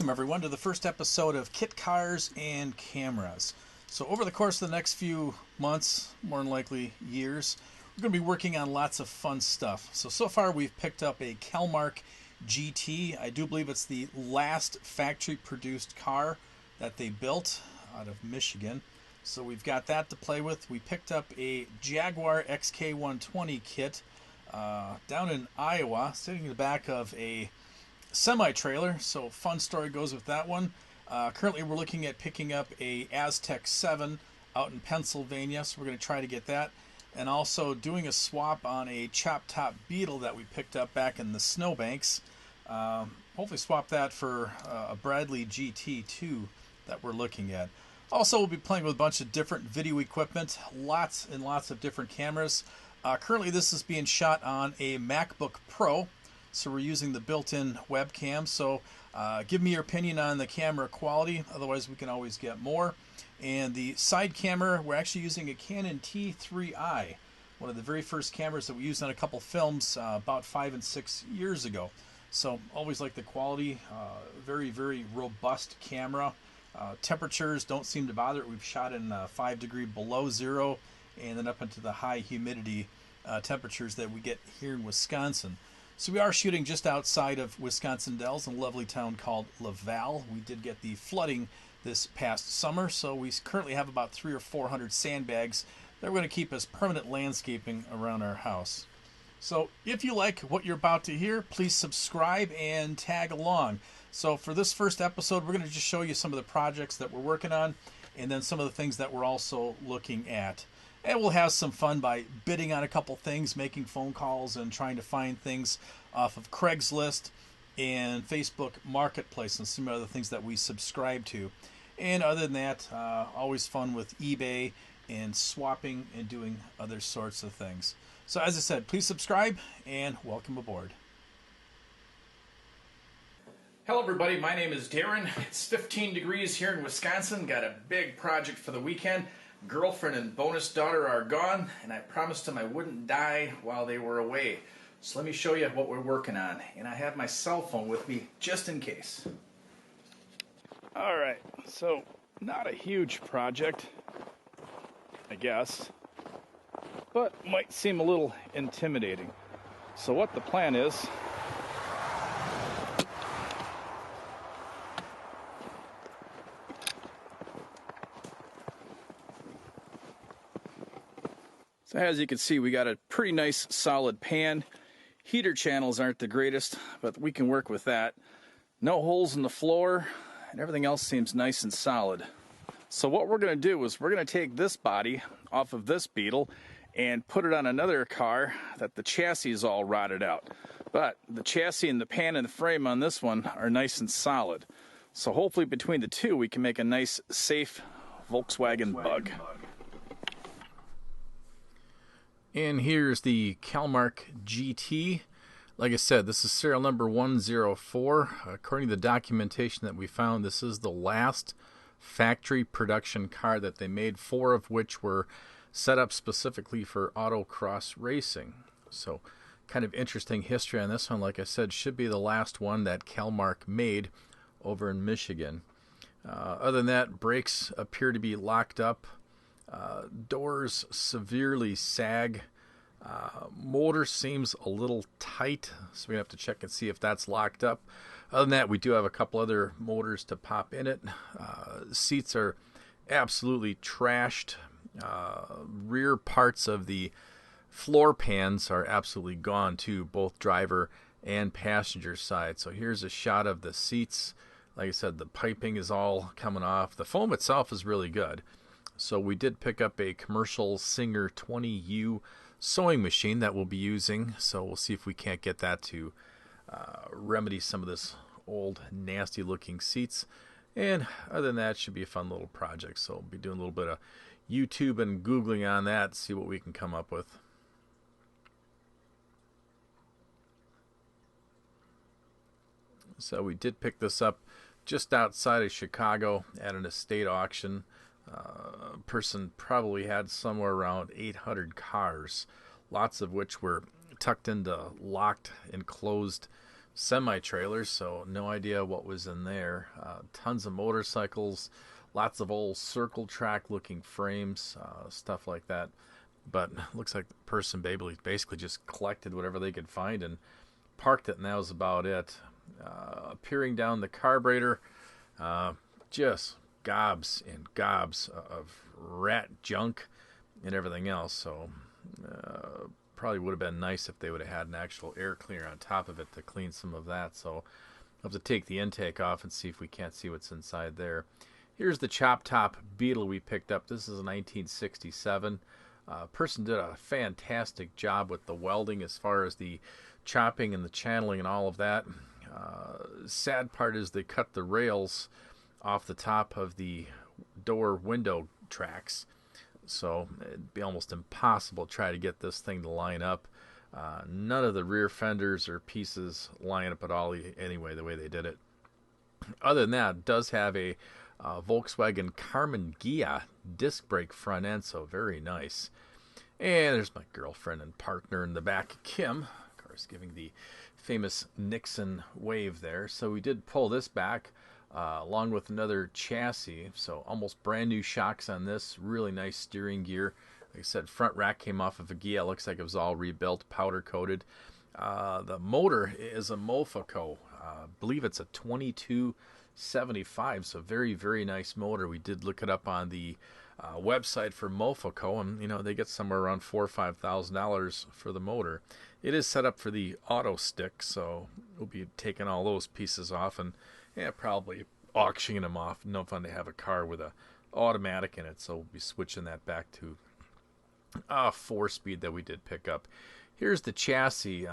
welcome everyone to the first episode of Kit Cars and Cameras. So over the course of the next few months, more than likely years, we're going to be working on lots of fun stuff. So far we've picked up a Kelmark GT. I do believe it's the last factory produced car that they built out of Michigan. So we've got that to play with. We picked up a Jaguar XK120 kit down in Iowa, sitting in the back of a semi-trailer, so fun story goes with that one. Currently we're looking at picking up a Aztec 7 out in Pennsylvania, so we're going to try to get that, and also doing a swap on a chop top Beetle that we picked up back in the snowbanks. Hopefully swap that for a Bradley GT2 that we're looking at. Also, we'll be playing with a bunch of different video equipment, lots and lots of different cameras. Currently this is being shot on a MacBook Pro, so we're using the built-in webcam. So give me your opinion on the camera quality, otherwise we can always get more. And the side camera, we're actually using a Canon T3i, one of the very first cameras that we used on a couple films about 5 and 6 years ago. So always like the quality, very, very robust camera. Temperatures don't seem to bother it. We've shot in 5 degrees below zero and then up into the high humidity temperatures that we get here in Wisconsin. So we are shooting just outside of Wisconsin Dells in a lovely town called Laval. We did get the flooding this past summer, so we currently have about 300 or 400 sandbags that we're going to keep as permanent landscaping around our house. So if you like what you're about to hear, please subscribe and tag along. So for this first episode, we're going to just show you some of the projects that we're working on and then some of the things that we're also looking at. And we'll have some fun by bidding on a couple things, making phone calls, and trying to find things off of Craigslist and Facebook Marketplace and some other things that we subscribe to. And other than that, always fun with eBay and swapping and doing other sorts of things. So as I said, please subscribe and welcome aboard. Hello everybody, my name is Darren. It's 15 degrees here in Wisconsin. Got a big project for the weekend. Girlfriend and bonus daughter are gone, and I promised them I wouldn't die while they were away. So let me show you what we're working on. And I have my cell phone with me just in case. Alright, so not a huge project, I guess, but might seem a little intimidating. So what the plan is, so as you can see, we got a pretty nice solid pan. Heater channels aren't the greatest, but we can work with that. No holes in the floor, and everything else seems nice and solid. So what we're going to do is we're going to take this body off of this Beetle and put it on another car that the chassis is all rotted out. But the chassis and the pan and the frame on this one are nice and solid. So hopefully between the two we can make a nice, safe Volkswagen Bug. And here's the Kelmark GT. Like I said, this is serial number 104. According to the documentation that we found, this is the last factory production car that they made, 4 of which were set up specifically for autocross racing. So kind of interesting history on this one. Like I said, should be the last one that Kelmark made over in Michigan. Other than that, brakes appear to be locked up. Doors severely sag. Motor seems a little tight, so we have to check and see if that's locked up. Other than that, we do have a couple other motors to pop in it. Seats are absolutely trashed. Rear parts of the floor pans are absolutely gone too, both driver and passenger side. So here's a shot of the seats. Like I said, the piping is all coming off. The foam itself is really good. So we did pick up a commercial Singer 20U sewing machine that we'll be using. So we'll see if we can't get that to remedy some of this old nasty looking seats. And other than that, it should be a fun little project. So we'll be doing a little bit of YouTube and Googling on that, see what we can come up with. So we did pick this up just outside of Chicago at an estate auction. A person probably had somewhere around 800 cars, lots of which were tucked into locked, enclosed semi-trailers, so no idea what was in there. Tons of motorcycles, lots of old circle track looking frames, stuff like that. But looks like the person basically just collected whatever they could find and parked it, and that was about it. Peering down the carburetor, just gobs and gobs of rat junk and everything else. So probably would have been nice if they would have had an actual air cleaner on top of it to clean some of that. So I'll have to take the intake off and see if we can't see what's inside there. Here's the chop top Beetle we picked up. This is a 1967. Person did a fantastic job with the welding as far as the chopping and the channeling and all of that. Sad part is they cut the rails off the top of the door window tracks, so it'd be almost impossible to try to get this thing to line up. None of the rear fenders or pieces line up at all anyway, the way they did it. Other than that, it does have a Volkswagen Carmen Ghia disc brake front end, so very nice. And there's my girlfriend and partner in the back, Kim, of course, giving the famous Nixon wave there. So we did pull this back along with another chassis, so almost brand new shocks on this. Really nice steering gear. Like I said, front rack came off of a Ghia. Looks like it was all rebuilt, powder coated. The motor is a Mofico. I believe it's a 2275, so very, very nice motor. We did look it up on the website for Mofico, and they get somewhere around $4,000 or $5,000 for the motor. It is set up for the auto stick, so we'll be taking all those pieces off and probably auctioning them off. No fun to have a car with a automatic in it, so we'll be switching that back to a 4-speed that we did pick up. Here's the chassis.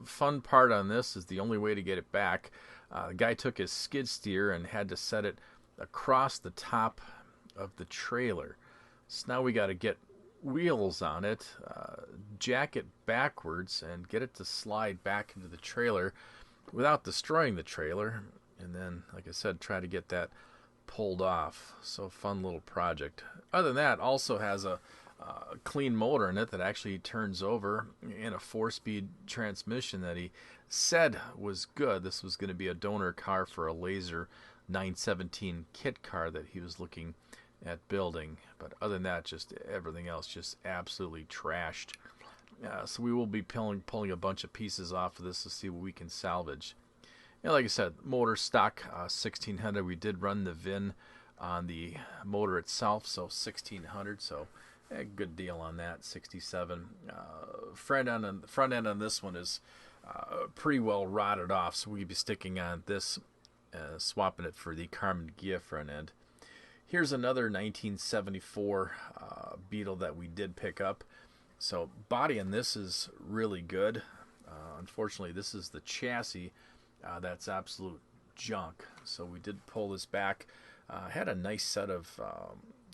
Fun part on this is the only way to get it back. The guy took his skid steer and had to set it across the top of the trailer. So now we got to get wheels on it, jack it backwards, and get it to slide back into the trailer without destroying the trailer. And then, like I said, try to get that pulled off. So fun little project. Other than that, also has a clean motor in it that actually turns over, and a 4-speed transmission that he said was good. This was going to be a donor car for a Laser 917 kit car that he was looking at building. But other than that, just everything else just absolutely trashed. So we will be pulling a bunch of pieces off of this to see what we can salvage. And like I said, motor stock 1600. We did run the VIN on the motor itself, so 1600. So a good deal on that. 67. Front end on this one is pretty well rotted off, so we'll be sticking on this, swapping it for the Carmen Ghia front end. Here's another 1974 Beetle that we did pick up. So body on this is really good. Unfortunately, this is the chassis that's absolute junk. So we did pull this back. Had a nice set of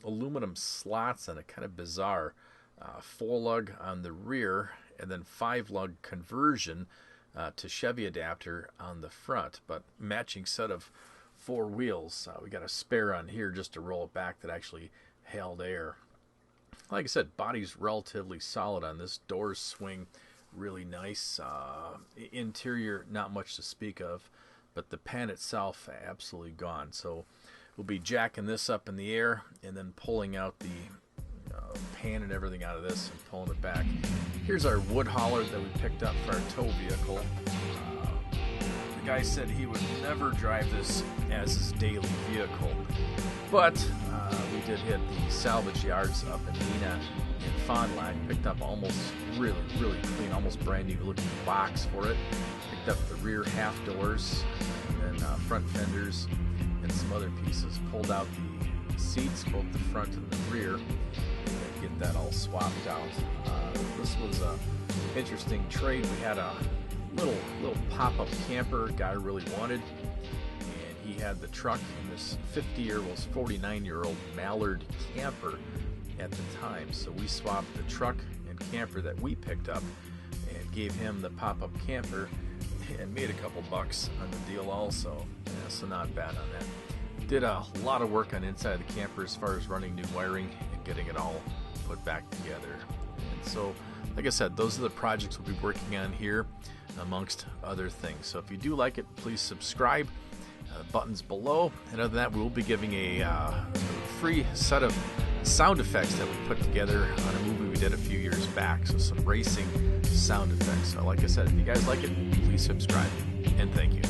aluminum slots and a kind of bizarre 4-lug on the rear, and then 5-lug conversion to Chevy adapter on the front, but matching set of 4 wheels. We got a spare on here just to roll it back that actually held air. Like I said, body's relatively solid on this. Doors swing really nice. Interior, not much to speak of, but the pan itself absolutely gone. So we'll be jacking this up in the air and then pulling out the pan and everything out of this and pulling it back. Here's our wood hauler that we picked up for our tow vehicle. The guy said he would never drive this as his daily vehicle, but we did hit the salvage yards up in Neenah and Fond du Lac. Picked up almost really clean, almost brand new looking box for it. Picked up the rear half doors and then front fenders and some other pieces. Pulled out the seats, both the front and the rear, and get that all swapped out. This was a interesting trade. We had a little pop-up camper guy really wanted, and he had the truck in this 49-year-old Mallard camper at the time. So we swapped the truck and camper that we picked up and gave him the pop-up camper and made a couple bucks on the deal also. Yeah, so not bad on that. Did a lot of work on inside the camper as far as running new wiring and getting it all put back together. And so, like I said, those are the projects we'll be working on here. amongst other things. So if you do like it, please subscribe. Buttons below. And other than that, we will be giving a free set of sound effects that we put together on a movie we did a few years back. So some racing sound effects. So like I said, if you guys like it, please subscribe. And thank you.